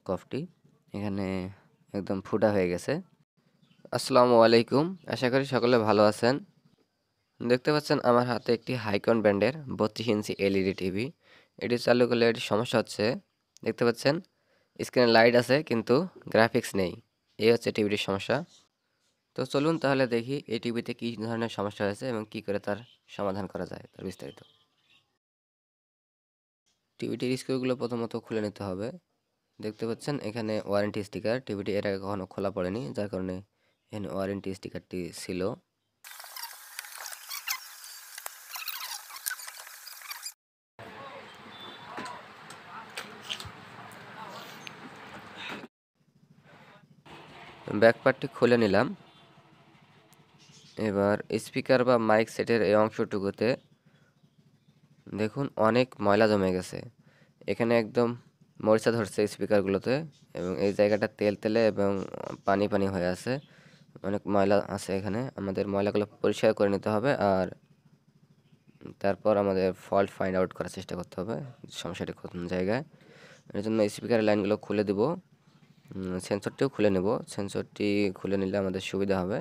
কফটি এখানে একদম ফুটা হয়ে গেছে। আসসালামু আলাইকুম, আশা করি সকলে ভালো আছেন। দেখতে পাচ্ছেন আমার হাতে একটি হাইকন ব্র্যান্ডের 32 ইঞ্চি এলইডি টিভি। এটি চালু করলে এটি সমস্যা হচ্ছে, দেখতে পাচ্ছেন স্ক্রিনে লাইট আছে কিন্তু গ্রাফিক্স নেই। এই হচ্ছে টিভিটির সমস্যা। তো চলুন তাহলে দেখি এই টিভিতে কী ধরনের সমস্যা হয়েছে এবং কী করে তার সমাধান করা যায় তার বিস্তারিত। টিভিটির স্ক্রুগুলো প্রথমত খুলে নিতে হবে। দেখতে পাচ্ছেন এখানে ওয়ারেন্টি স্টিকার, টিভিটি এর আগে কখনো খোলা পড়েনি, যার কারণে এখানে ওয়ারেন্টি স্টিকারটি ছিল। ব্যাক পার্টটি খুলে নিলাম। এবার স্পিকার বা মাইক সেটের এই অংশটুকুতে দেখুন অনেক ময়লা জমে গেছে। এখানে একদম মরিচা ধরছে স্পিকারগুলোতে এবং এই জায়গাটা তেল তেলে এবং পানি পানি হয়ে আছে, অনেক ময়লা আছে এখানে। আমাদের ময়লাগুলো পরিষ্কার করে নিতে হবে আর তারপর আমাদের ফল্ট ফাইন্ড আউট করার চেষ্টা করতে হবে সমস্যাটি কোন জায়গায়। এর জন্য স্পিকারের লাইনগুলো খুলে দেব, সেন্সরটিও খুলে নেব। সেন্সরটি খুলে নিলে আমাদের সুবিধা হবে।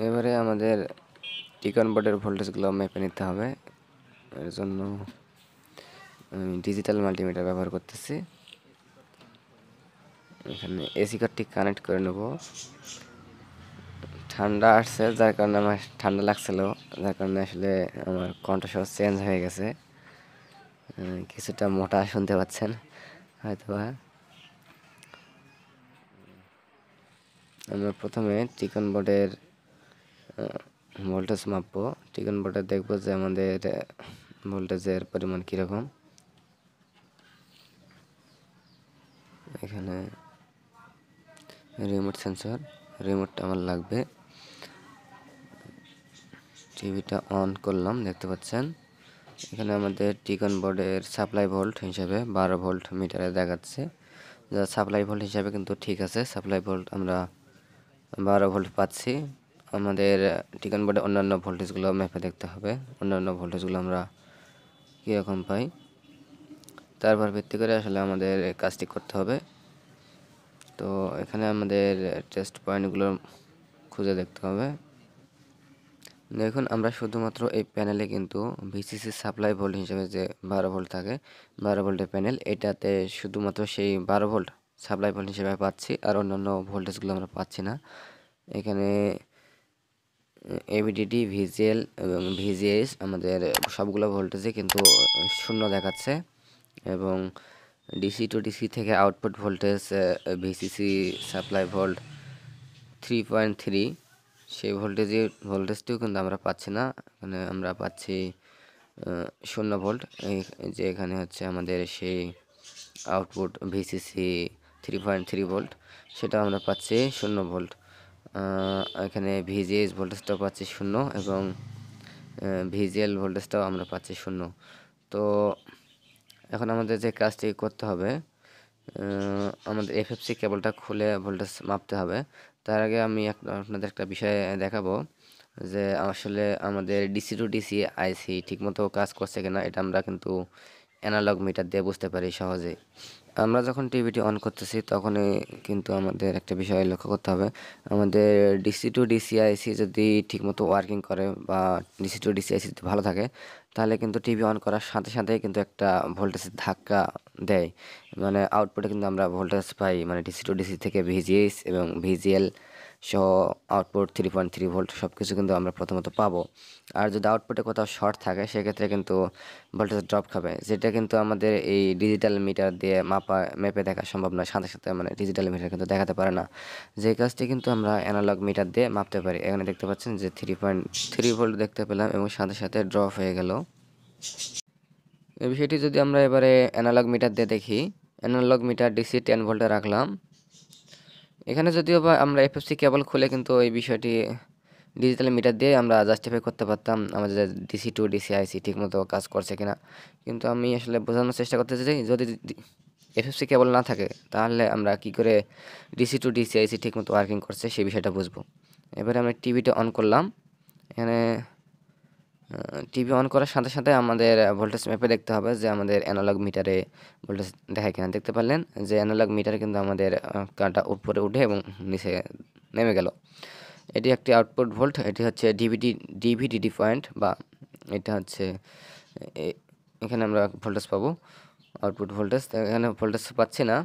এবারে আমাদের টিকন বোর্ডের ভোল্টেজগুলো মেপে নিতে হবে। এর জন্য আমি ডিজিটাল মাল্টিমিটার ব্যবহার করতেছি। এখানে এসি কার্ডটি কানেক্ট করে নেব। ঠান্ডা আসছে, যার কারণে আমার ঠান্ডা লাগছিল, যার কারণে আসলে আমার কণ্ঠস্বর চেঞ্জ হয়ে গেছে। কিছুটা মোটা শুনতে পাচ্ছেন হয়তো। আমরা প্রথমে টিকন বোর্ডের ভোল্টেজ মাপবো। টিকন বোর্ডে দেখবো যে আমাদের ভোল্টেজের পরিমাণ কীরকম। এখানে রিমোট সেন্সর, রিমোটটা আমার লাগবে। টিভিটা অন করলাম, দেখতে পাচ্ছেন এখানে আমাদের টিকন বোর্ডের সাপ্লাই ভোল্ট হিসাবে 12 ভোল্ট মিটারে দেখাচ্ছে। যা সাপ্লাই ভোল্ট হিসাবে কিন্তু ঠিক আছে, সাপ্লাই ভোল্ট আমরা 12 ভোল্ট পাচ্ছি। আমাদের টিকন বোর্ডে অন্যান্য ভোল্টেজগুলো মেপে দেখতে হবে, অন্যান্য ভোল্টেজগুলো আমরা কীরকম পাই, তারপর ভিত্তি করে আসলে আমাদের কাজটি করতে হবে। তো এখানে আমাদের টেস্ট পয়েন্টগুলো খুঁজে দেখতে হবে। দেখুন আমরা শুধুমাত্র এই প্যানেলে কিন্তু ভিসিসি সাপ্লাই ভোল্ট হিসেবে যে 12 ভোল্ট থাকে, 12 ভোল্টের প্যানেল, এটাতে শুধুমাত্র সেই 12 ভোল্ট সাপ্লাই ভোল্ট হিসেবে পাচ্ছি, আর অন্যান্য ভোল্টেজগুলো আমরা পাচ্ছি না। এখানে এবিডিডি, ভিজিএল এবং ভিজিএস আমাদের সবগুলো ভোল্টেজে কিন্তু শূন্য দেখাচ্ছে। এবং ডিসি টু ডিসি থেকে output voltage VCC supply volt 3.3, সেই ভোল্টেজটিও কিন্তু আমরা পাচ্ছি না। এখানে আমরা পাচ্ছি 0 ভোল্ট। এই যে এখানে হচ্ছে আমাদের সেই আউটপুট ভিসিসি 3.3 ভোল্ট, সেটা আমরা পাচ্ছি 0 ভোল্ট। এখানে ভিজিএস ভোল্টেজটাও পাচ্ছি 0 এবং ভিজিএল ভোল্টেজটাও আমরা পাচ্ছি 0। তো এখন আমাদের যে কাজটি করতে হবে, আমাদের এফএফসি কেবলটা খুলে ভোল্টেজ মাপতে হবে। তার আগে আমি আপনাদের একটা বিষয় দেখাবো যে আসলে আমাদের ডিসি টু ডিসি আইসি ঠিকমতো কাজ করছে কিনা। এটা আমরা কিন্তু অ্যানালগ মিটার দিয়ে বুঝতে পারি সহজেই। আমরা যখন টিভিটি অন করতেছি তখনই কিন্তু আমাদের একটা বিষয় লক্ষ্য করতে হবে, আমাদের ডিসি টু ডিসি আইসি যদি ঠিকমতো ওয়ার্কিং করে বা ডিসি টু ডিসি আইসি যদি ভালো থাকে, তাহলে কিন্তু টিভি অন করার সাথে সাথেই কিন্তু একটা ভোল্টেজের ধাক্কা দেয়। মানে আউটপুটে কিন্তু আমরা ভোল্টেজ পাই, মানে ডিসি টু ডিসি থেকে ভিজিএস এবং ভিজিএল সহ আউটপুট 3.3 ভোল্ট সব কিছু কিন্তু আমরা প্রথমত পাবো। আর যদি আউটপুটে কোথাও শর্ট থাকে সেক্ষেত্রে কিন্তু ভোল্টেজ ড্রপ খাবে, যেটা কিন্তু আমাদের এই ডিজিটাল মিটার দিয়ে মেপে দেখা সম্ভব নয় সাথে সাথে, মানে ডিজিটাল মিটার কিন্তু দেখাতে পারে না। যে কাজটি কিন্তু আমরা অ্যানালগ মিটার দিয়ে মাপতে পারি। এখানে দেখতে পাচ্ছেন যে 3.3 ভোল্ট দেখতে পেলাম এবং সাথে সাথে ড্রপ হয়ে গেল। এই বিষয়টি যদি আমরা এবারে অ্যানালগ মিটার দিয়ে দেখি, অ্যানালগ মিটার ডিসি 10 ভোল্টে রাখলাম। এখানে যদিও বা আমরা এফএফসি কেবল খুলে কিন্তু এই বিষয়টি ডিজিটাল মিটার দিয়ে আমরা জাস্টিফাই করতে পারতাম আমাদের ডিসি টু ডিসি আইসি ঠিকমতো কাজ করছে কিনা। কিন্তু আমি আসলে বোঝানোর চেষ্টা করতে চাই, যদি এফএফসি কেবল না থাকে তাহলে আমরা কি করে ডিসি টু ডিসি আইসি ঠিকমতো ওয়ার্কিং করছে সেই বিষয়টা বুঝবো। এবারে আমরা টিভিটা অন করলাম। এখানে টিভি অন করার সাথে সাথে আমাদের ভোল্টেজ ম্যাপে দেখতে হবে যে আমাদের অ্যানালগ মিটারে ভোল্টেজ দেখায় কিনা। দেখতে পারলেন যে অ্যানালগ মিটারে কিন্তু আমাদের কাটা উপরে উঠে এবং নিচে নেমে গেল। এটি একটি আউটপুট ভোল্ট, এটি হচ্ছে ডিভিডিডি পয়েন্ট, বা এটা হচ্ছে এখানে আমরা ভোল্টেজ পাবো আউটপুট ভোল্টেজ। এখানে ভোল্টেজ পাচ্ছি না,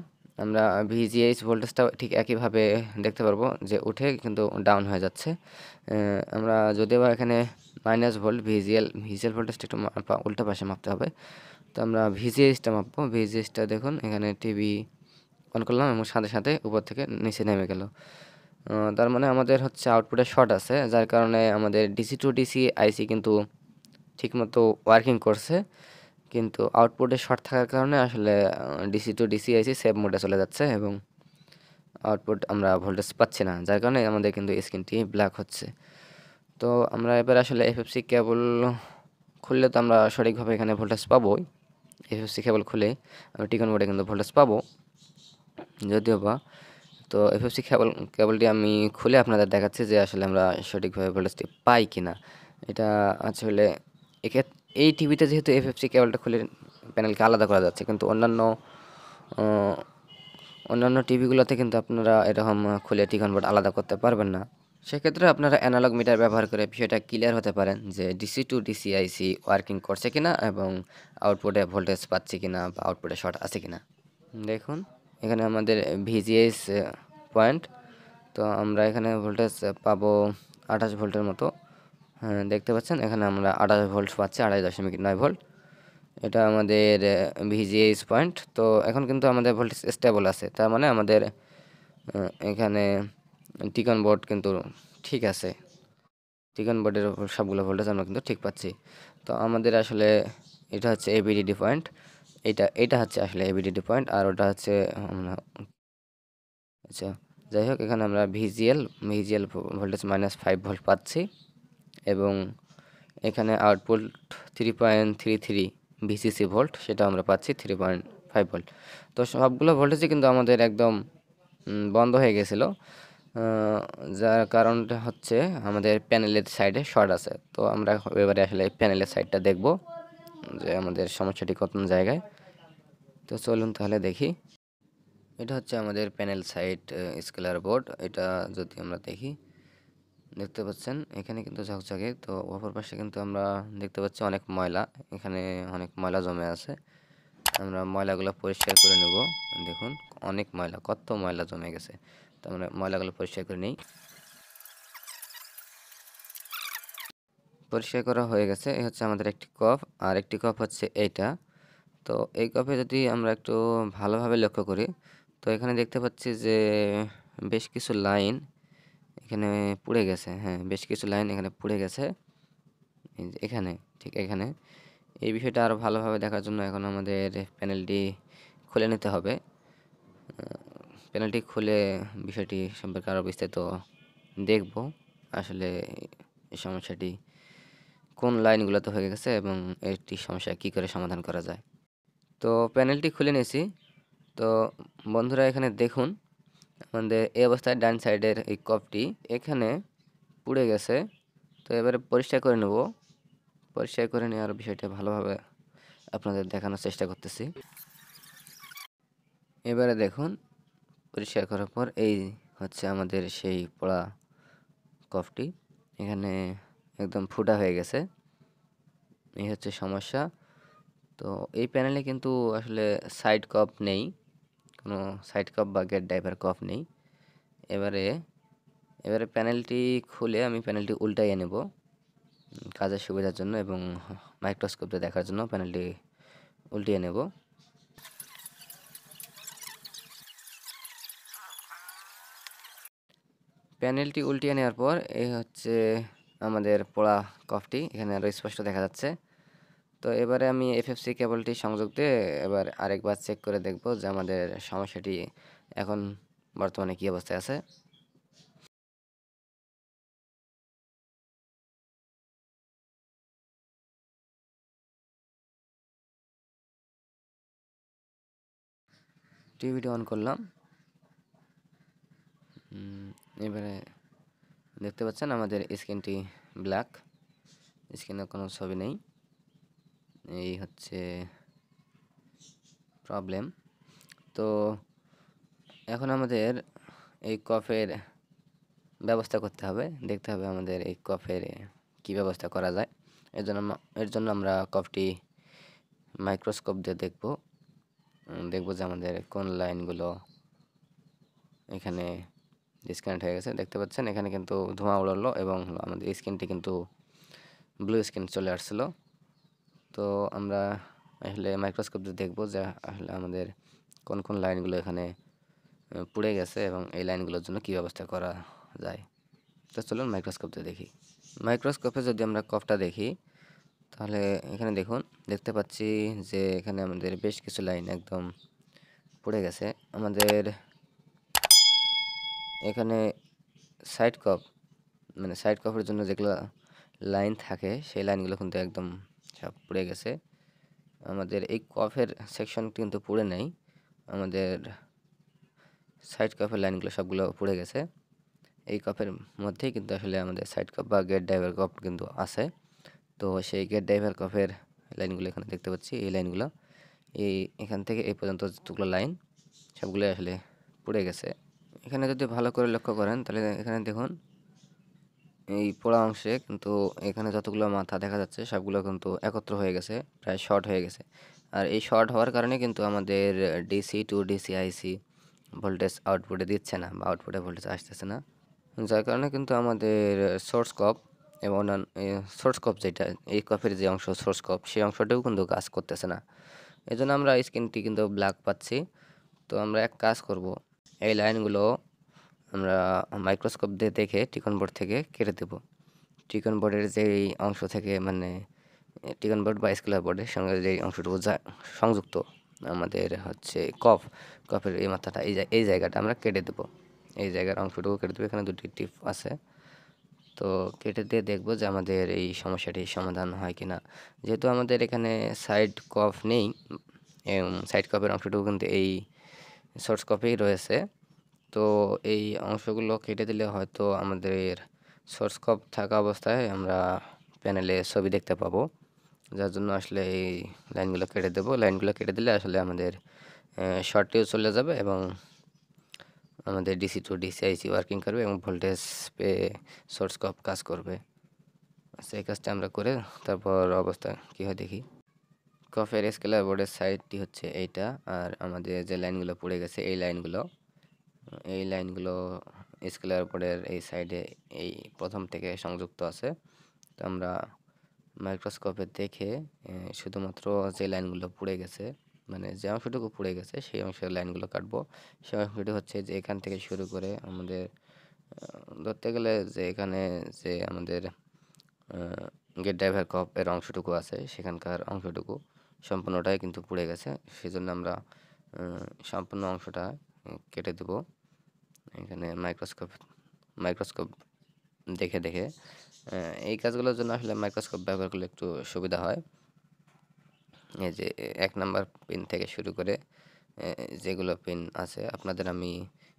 আমরা ভিজিএইচ ভোল্টেজটাও ঠিক একইভাবে দেখতে পারবো যে উঠে কিন্তু ডাউন হয়ে যাচ্ছে। আমরা যদিও বা এখানে মাইনাস ভোল্ট ভিজিএল ভোল্টেজটা একটু উল্টা পাশে মাপতে হবে। তো আমরা ভিজিএইচটা মাপবো। ভিজিএইচটা দেখুন এখানে টিভি অন করলাম এবং সাথে সাথে উপর থেকে নিচে নেমে গেল। তার মানে আমাদের হচ্ছে আউটপুটে শর্ট আছে, যার কারণে আমাদের ডিসি টু ডিসি আইসি কিন্তু ঠিকমতো ওয়ার্কিং করছে, কিন্তু আউটপুটে শর্ট থাকার কারণে আসলে ডিসি টু ডিসি আইসি সেভ মোডে চলে যাচ্ছে এবং আউটপুট আমরা ভোল্টেজ পাচ্ছি না, যার কারণে আমাদের কিন্তু স্ক্রিনটি ব্ল্যাক হচ্ছে। তো আমরা এবার আসলে এফএফসি কেবল খুললে তো আমরা সঠিকভাবে এখানে ভোল্টেজ পাবোই। এফএফসি কেবল খুলে আমি টিকন বোর্ডে কিন্তু ভোল্টেজ পাবো যদিও বা। তো এফএফসি কেবলটি আমি খুলে আপনাদের দেখাচ্ছি যে আসলে আমরা সঠিকভাবে ভোল্টেজটি পাই কিনা। এটা আসলে এই টিভিতে যেহেতু এফএফসি কেবলটা খুলে প্যানেলকে আলাদা করা যাচ্ছে, কিন্তু অন্যান্য টিভিগুলোতে কিন্তু আপনারা এরকম খুলে টি কনভার্ট আলাদা করতে পারবেন না। সেক্ষেত্রে আপনারা অ্যানালগ মিটার ব্যবহার করে বিষয়টা ক্লিয়ার হতে পারেন যে ডিসি টু ডিসি আইসি ওয়ার্কিং করছে কিনা এবং আউটপুটে ভোল্টেজ পাচ্ছে কিনা বা আউটপুটে শর্ট আছে কিনা। দেখুন এখানে আমাদের ভিজিএস পয়েন্ট, তো আমরা এখানে ভোল্টেজ পাবো 28 ভোল্টের মতো। হ্যাঁ, দেখতে পাচ্ছেন এখানে আমরা 28 ভোল্ট পাচ্ছি, 28.9 ভোল্ট। এটা আমাদের ভিজিএস পয়েন্ট। তো এখন কিন্তু আমাদের ভোল্টেজ স্টেবল আছে, তার মানে আমাদের এখানে টিকন বোর্ড কিন্তু ঠিক আছে। টিকন বোর্ডের সবগুলো ভোল্টেজ আমরা কিন্তু ঠিক পাচ্ছি। তো আমাদের আসলে এটা হচ্ছে এবিডিডি পয়েন্ট, এটা হচ্ছে আসলে এবিডিডি পয়েন্ট, আর ওটা হচ্ছে আচ্ছা যাই হোক, এখানে আমরা ভিজিএল ভোল্টেজ -5 ভোল্ট পাচ্ছি এবং এখানে আউটপুট 3.33 ভিসিসি ভোল্ট, সেটা আমরা পাচ্ছি 3.5 ভোল্ট। তো সবগুলো ভোল্টেজই কিন্তু আমাদের একদম বন্ধ হয়ে গেছিলো, যার কারণটা হচ্ছে আমাদের প্যানেলের সাইডে শর্ট আছে। তো আমরা এবারে আসলে প্যানেলের সাইডটা দেখব যে আমাদের সমস্যাটি কোন জায়গায়। তো চলুন তাহলে দেখি। এটা হচ্ছে আমাদের প্যানেল সাইড স্কেলার বোর্ড। এটা যদি আমরা দেখি, দেখতে পাচ্ছেন এখানে কিন্তু ঝকঝকে। তো অপর পাশে কিন্তু আমরা দেখতে পাচ্ছি অনেক ময়লা, এখানে অনেক ময়লা জমে আছে। আমরা ময়লাগুলো পরিষ্কার করে নেব। দেখুন অনেক ময়লা, কত ময়লা জমে গেছে। তো আমরা ময়লাগুলো পরিষ্কার করে নিই। পরিষ্কার করা হয়ে গেছে। এই হচ্ছে আমাদের একটি কপ, আর একটি কপ হচ্ছে এইটা। তো এই কপে যদি আমরা একটু ভালোভাবে লক্ষ্য করি, তো এখানে দেখতে পাচ্ছি যে বেশ কিছু লাইন এখানে পুড়ে গেছে। হ্যাঁ, বেশ কিছু লাইন এখানে পুড়ে গেছে, এখানে ঠিক এখানে। এই বিষয়টা আরও ভালোভাবে দেখার জন্য এখন আমাদের প্যানেলটি খুলে নিতে হবে। প্যানেলটি খুলে বিষয়টি সম্পর্কে আরও বিস্তারিত দেখব আসলে এই সমস্যাটি কোন লাইনগুলোতে হয়ে গেছে এবং এটি সমস্যা কী করে সমাধান করা যায়। তো প্যানেলটি খুলে নিয়েছি। তো বন্ধুরা এখানে দেখুন আমাদের এই অবস্থায় ডান সাইডের এই কপটি এখানে পুড়ে গেছে। তো এবারে পরিষ্কার করে নেব। পরিষ্কার করে নেওয়ার বিষয়টা ভালোভাবে আপনাদের দেখানোর চেষ্টা করতেছি। এবারে দেখুন পরিষ্কার করার পর এই হচ্ছে আমাদের সেই পোড়া কফটি, এখানে একদম ফুটা হয়ে গেছে। এই হচ্ছে সমস্যা। তো এই প্যানেলে কিন্তু আসলে সাইড কপ নেই, কোনো সাইড কপ বা গেট ড্রাইভার কপ নেই। এবারে প্যানেলটি খুলে আমি প্যানেলটি উল্টাইয়ে নেব কাজের সুবিধার জন্য এবং মাইক্রোস্কোপে দেখার জন্য প্যানেলটি উল্টিয়ে নেব। প্যানেলটি উল্টিয়ে নেওয়ার পর এই হচ্ছে আমাদের পোড়া কফটি, এখানে আরও স্পষ্ট দেখা যাচ্ছে। তো এবারে আমি এফএফসি কেবলটি সংযোগ দিয়ে এবার আরেকবার চেক করে দেখব যে আমাদের সমস্যাটি এখন বর্তমানে কী অবস্থায় আছে। টিভিটি অন করলাম। এবারে দেখতে পাচ্ছেন আমাদের স্ক্রিনটি ব্ল্যাক, স্ক্রিনে কোনো ছবি নেই। এই হচ্ছে প্রবলেম। তো এখন আমাদের এই কফের ব্যবস্থা করতে হবে, দেখতে হবে আমাদের এই কফের কি ব্যবস্থা করা যায়। এর জন্য আমরা কফটি মাইক্রোস্কোপ দিয়ে দেখব যে আমাদের কোন লাইনগুলো এখানে ডিসকানেক্ট হয়ে গেছে। দেখতে পাচ্ছেন এখানে কিন্তু ধোঁয়া উড়ালো এবং আমাদের স্ক্রিনটি কিন্তু ব্লু স্ক্রিন চলে আসছিল। তো আমরা আসলে মাইক্রোস্কোপ দিয়ে দেখব যে আসলে আমাদের কোন কোন লাইনগুলো এখানে পুড়ে গেছে এবং এই লাইনগুলোর জন্য কী ব্যবস্থা করা যায়। তো চলুন মাইক্রোস্কোপ দিয়ে দেখি। মাইক্রোস্কোপে যদি আমরা কফটা দেখি তাহলে এখানে দেখতে পাচ্ছি যে এখানে আমাদের বেশ কিছু লাইন একদম পুড়ে গেছে। আমাদের এখানে সাইড কফের জন্য যেগুলো লাইন থাকে সেই লাইনগুলো কিন্তু একদম সব পুড়ে গেছে। আমাদের এই কফের সেকশন কিন্তু পুড়ে নেই, আমাদের সাইড কফের লাইনগুলো সবগুলো পুড়ে গেছে। এই কফের মধ্যেই কিন্তু আসলে আমাদের সাইড কফ বা গেট ড্রাইভার কফ কিন্তু আছে। তো সেই গেট ড্রাইভার কফের লাইনগুলো এখানে দেখতে পাচ্ছি। এই লাইনগুলো এখান থেকে এই পর্যন্ত যতগুলো লাইন সবগুলো আসলে পুড়ে গেছে। এখানে যদি ভালো করে লক্ষ্য করেন তাহলে এখানে দেখুন এই পোড়া অংশে কিন্তু এখানে যতগুলো মাথা দেখা যাচ্ছে সবগুলো কিন্তু একত্র হয়ে গেছে, প্রায় শর্ট হয়ে গেছে। আর এই শর্ট হওয়ার কারণে কিন্তু আমাদের ডিসি টু ডিসি আইসি ভোল্টেজ আউটপুটে দিচ্ছে না বা আউটপুটে ভোল্টেজ আসতেছে না, যার কারণে কিন্তু আমাদের সোর্স কপ এবং সোর্স কপ যেটা এই কপের যে অংশ সোর্স কপ সেই অংশটাও কিন্তু কাজ করতেছে না। এই জন্য আমরা স্ক্রিনটি কিন্তু ব্ল্যাক পাচ্ছি। তো আমরা এক কাজ করব, এই লাইনগুলো আমরা মাইক্রোস্কোপ দিয়ে দেখে টিকন বোর্ড থেকে কেটে দেব। টিকন বোর্ডের যেই অংশ থেকে টিকন বোর্ড বা স্কেলার বোর্ডের সঙ্গে যেই অংশটুকু সংযুক্ত আমাদের হচ্ছে কফের এই মাথাটা এই জায়গাটা আমরা কেটে দেব। এই জায়গার অংশটুকু কেটে দেবো। এখানে দুটি টিপ আছে, তো কেটে দিয়ে দেখব যে আমাদের এই সমস্যাটির সমাধান হয় কিনা। যেহেতু আমাদের এখানে সাইড কফ নেই, সাইড কফের অংশটুকু কিন্তু এই সোর্স কফেই রয়েছে। তো এই অংশগুলো কেটে দিলে হয়তো আমাদের সোর্স কপ থাকা অবস্থায় আমরা প্যানেলে ছবি দেখতে পাবো, যার জন্য আসলে এই লাইনগুলো কেটে দেবো। লাইনগুলো কেটে দিলে আসলে আমাদের শর্টটিও চলে যাবে এবং আমাদের ডিসি টু ডিসি আইসি ওয়ার্কিং করবে এবং ভোল্টেজ পেয়ে সোর্স কপ কাজ করবে। আচ্ছা, এই কাজটা আমরা করে তারপর অবস্থা কী হয় দেখি। কফের স্কেলার বোর্ডের সাইডটি হচ্ছে এইটা, আর আমাদের যে লাইনগুলো পড়ে গেছে এই লাইনগুলো স্কেলার বোর্ডের এই সাইডে এই প্রথম থেকে সংযুক্ত আছে। তো আমরা মাইক্রোস্কোপে দেখে শুধুমাত্র যে লাইনগুলো পুড়ে গেছে, মানে যে অংশটুকু পুড়ে গেছে সেই অংশের লাইনগুলো কাটবো। সেই অংশটি হচ্ছে যে এখান থেকে শুরু করে আমাদের ধরতে গেলে যে এখানে যে আমাদের গেট ড্রাইভার কপের অংশটুকু আছে সেখানকার অংশটুকু সম্পূর্ণটাই কিন্তু পুড়ে গেছে। সেজন্য আমরা সম্পূর্ণ অংশটা কেটে দেব। এখানে মাইক্রোস্কোপ দেখে এই কাজগুলোর জন্য আসলে মাইক্রোস্কোপ ব্যবহার করলে একটু সুবিধা হয়। এই যে 1 নাম্বার পিন থেকে শুরু করে যেগুলো পিন আছে আপনাদের আমি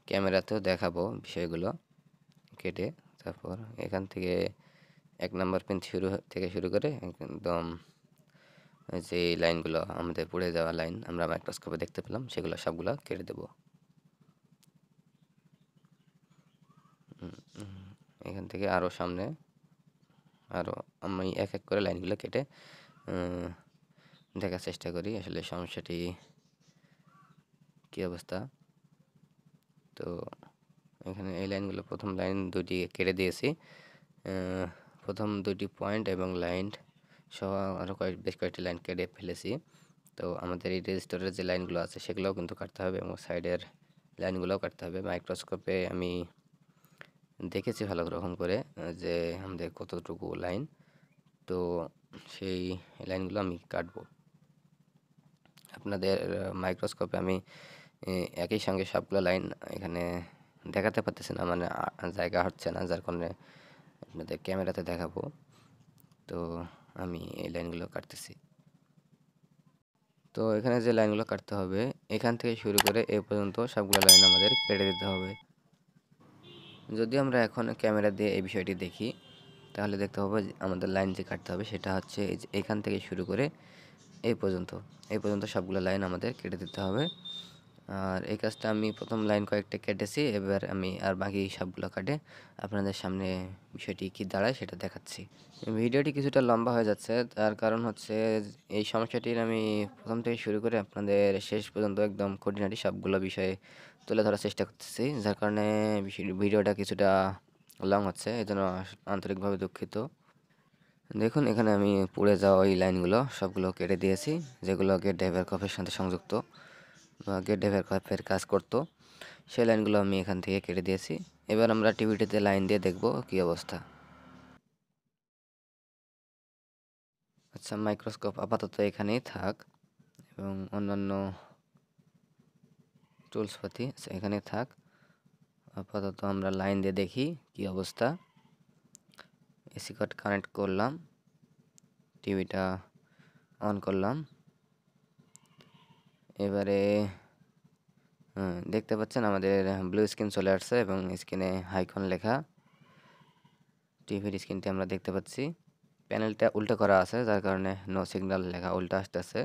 ক্যামেরাতেও দেখাবো বিষয়গুলো কেটে। তারপর এখান থেকে 1 নাম্বার পিন থেকে শুরু করে একদম যে লাইনগুলো আমাদের পুড়ে যাওয়া লাইন আমরা মাইক্রোস্কোপে দেখতে পেলাম সেগুলো সবগুলো কেটে দেব। এখান থেকে আরও সামনে আমি এক এক করে লাইনগুলো কেটে দেখার চেষ্টা করি আসলে সমস্যাটি কী অবস্থা। তো এখানে এই লাইনগুলো প্রথম লাইন দুটি কেটে দিয়েছি, প্রথম দুটি পয়েন্ট এবং লাইন সহ আরও বেশ কয়েকটি লাইন কেটে ফেলেছি। তো আমাদের এই রেজিস্টারের যে লাইনগুলো আছে সেগুলোও কিন্তু কাটতে হবে এবং সাইডের লাইনগুলোও কাটতে হবে। মাইক্রোস্কোপে আমি দেখেছি ভালো রকম করে যে আমাদের কতটুকু লাইন, তো সেই লাইনগুলো আমি কাটবো। আপনাদের মাইক্রোস্কোপে আমি একই সঙ্গে সবগুলো লাইন এখানে দেখাতে পারতেছি না, মানে জায়গা হচ্ছে না, যার কারণে আপনাদের ক্যামেরাতে দেখাবো। তো আমি এই লাইনগুলো কাটতেছি। তো এখানে যে লাইনগুলো কাটতে হবে এখান থেকে শুরু করে এ পর্যন্ত সবগুলো লাইন আমাদের কেটে দিতে হবে। যদি আমরা এখন ক্যামেরা দিয়ে এই বিষয়টি দেখি, তাহলে দেখতে পাবো যে আমাদের লাইন যে কাটতে হবে সেটা হচ্ছে এই যে এখান থেকে শুরু করে এই পর্যন্ত সবগুলো লাইন আমাদের কেটে দিতে হবে। আর এই কাজটা আমি প্রথম লাইন কয়েকটা কেটেছি, এবার আমি আর বাকি সবগুলো কাটে আপনাদের সামনে বিষয়টি কী দাঁড়ায় সেটা দেখাচ্ছি। ভিডিওটি কিছুটা লম্বা হয়ে যাচ্ছে, তার কারণ হচ্ছে এই সমস্যাটির আমি প্রথম থেকে শুরু করে আপনাদের শেষ পর্যন্ত একদম খুঁটিনাটি সবগুলো বিষয়ে তুলে ধরার চেষ্টা করতেছি, যার কারণে ভিডিওটা কিছুটা লং হচ্ছে, এজন্য আন্তরিকভাবে দুঃখিত। দেখুন এখানে আমি পুড়ে যাওয়া ওই লাইনগুলো সবগুলো কেটে দিয়েছি, যেগুলো গেট ড্রাইভার কফের সাথে সংযুক্ত বা গেট ড্রাইভার কফের কাজ করতো, সেই লাইনগুলো আমি এখান থেকে কেটে দিয়েছি। এবার আমরা টিভিটিতে লাইন দিয়ে দেখব কী অবস্থা। আচ্ছা, মাইক্রোস্কোপ আপাতত এখানেই থাক এবং অন্যান্য টুলসপাতি এখানে থাক। আপাতত আমরা লাইন দিয়ে দেখি কি অবস্থা। এসি কার্ড কানেক্ট করলাম, টিভিটা অন করলাম। এবারে দেখতে পাচ্ছেন আমাদের ব্লু স্ক্রিন চলে আসছে এবং স্ক্রিনে হাইকন লেখা। টিভির স্ক্রিনটি আমরা দেখতে পাচ্ছি, প্যানেলটা উল্টো করা আছে যার কারণে নো সিগন্যাল লেখা উল্টো আসতেছে।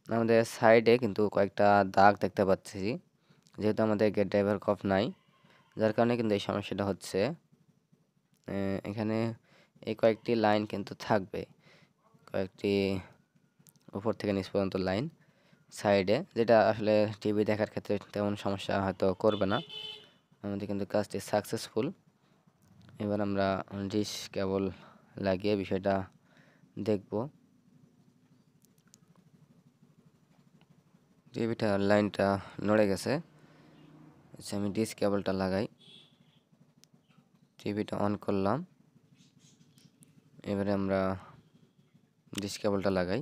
আমাদের সাইডে কিন্তু কয়েকটা দাগ দেখতে পাচ্ছি, যেহেতু আমাদের গেট ড্রাইভার কফ নাই, যার কারণে কিন্তু এই সমস্যাটা হচ্ছে। এখানে এই কয়েকটি লাইন কিন্তু থাকবে, কয়েকটি উপর থেকে নিচ পর্যন্ত লাইন সাইডে, যেটা আসলে টিভি দেখার ক্ষেত্রে তেমন সমস্যা হয়তো করবে না। আমাদের কিন্তু কাজটি সাকসেসফুল। এবার আমরা ডিশ কেবল লাগিয়ে বিষয়টা দেখব। টিভিটা লাইনটা নড়ে গেছে। আচ্ছা, আমি ডিশ কেবলটা লাগাই, টিভিটা অন করলাম। এবারে আমরা ডিশ কেবলটা লাগাই,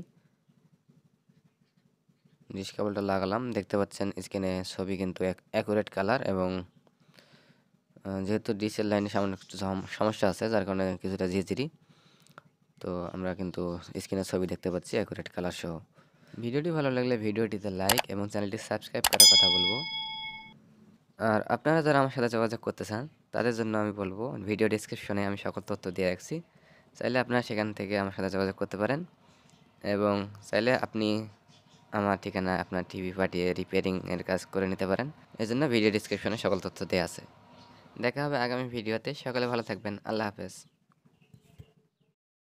ডিশ কেবলটা লাগালাম। দেখতে পাচ্ছেন স্ক্রিনে ছবি কিন্তু অ্যাকুরেট কালার, এবং যেহেতু ডিশের লাইনে সামান্য কিছু সমস্যা আছে যার কারণে কিছুটা ঝিরঝিরি, তো আমরা কিন্তু স্ক্রিনে ছবি দেখতে পাচ্ছি অ্যাকুরেট কালার সহ। ভিডিওটি ভালো লাগলে ভিডিওটিতে লাইক এবং চ্যানেলটি সাবস্ক্রাইব করার কথা বলবো। আর আপনারা যারা আমার সাথে যোগাযোগ করতে চান তাদের জন্য আমি বলবো ভিডিও ডিসক্রিপশনে আমি সকল তথ্য দিয়ে রাখছি, চাইলে আপনারা সেখান থেকে আমার সাথে যোগাযোগ করতে পারেন, এবং চাইলে আপনি আমার ঠিকানায় আপনার টিভি পাঠিয়ে রিপেয়ারিংয়ের কাজ করে নিতে পারেন। এজন্য ভিডিও ডিসক্রিপশনে সকল তথ্য দেওয়া আছে। দেখা হবে আগামী ভিডিওতে। সকলে ভালো থাকবেন। আল্লাহ হাফেজ।